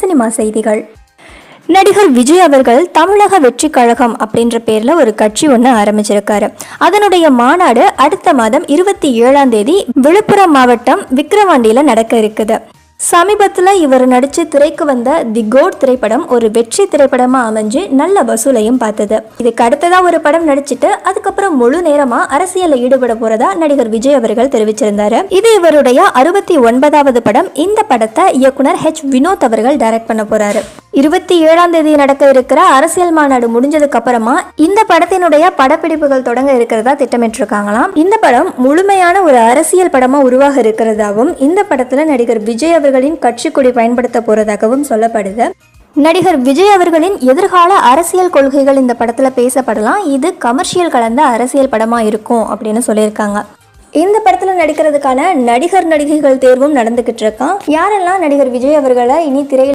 Cinema செய்திகள். நடிகர் விஜய் அவர்கள் தமிழக வெற்றி கழகம் அப்படின்ற பேர்ல ஒரு கட்சி ஒன்று ஆரம்பிச்சிருக்காரு. அதனுடைய மாநாடு அடுத்த மாதம் 27ஆம் தேதி விழுப்புரம் மாவட்டம் விக்கிரவாண்டியில நடக்க இருக்குது. சமீபத்தில் இவர் நடித்து திரைக்கு வந்த தி கோட் திரைப்படம் ஒரு வெற்றி திரைப்படமாக அமைஞ்சு நல்ல வசூலையும் பார்த்தது. இதுக்கு அடுத்ததாக ஒரு படம் நடிச்சுட்டு அதுக்கப்புறம் முழு நேரமாக அரசியலில் ஈடுபட போறதா நடிகர் விஜய் அவர்கள் தெரிவிச்சிருந்தாரு. இது இவருடைய 69வது படம். இந்த படத்தை இயக்குனர் வினோத் அவர்கள் டைரக்ட் பண்ண போறாரு. 27ஆம் தேதி நடக்க இருக்கிற அரசியல் மாநாடு முடிஞ்சதுக்கு அப்புறமா இந்த படத்தினுடைய படப்பிடிப்புகள் தொடங்க இருக்கிறதா திட்டமிட்டிருக்காங்களாம். இந்த படம் முழுமையான ஒரு அரசியல் படமா உருவாக இருக்கிறதாகவும் இந்த படத்துல நடிகர் விஜய் அவர்களின் கட்சி கொடி பயன்படுத்த போறதாகவும் சொல்லப்படுது. நடிகர் விஜய் அவர்களின் எதிர்கால அரசியல் கொள்கைகள் இந்த படத்துல பேசப்படலாம். இது கமர்ஷியல் கலந்த அரசியல் படமா இருக்கும் அப்படின்னு சொல்லியிருக்காங்க. இந்த படத்துல நடிக்கிறதுக்கான நடிகர் நடிகைகள் தேர்வும் நடந்துகிட்டு இருக்கான். யாரெல்லாம் நடிகர் விஜய் அவர்களை இனி திரையில்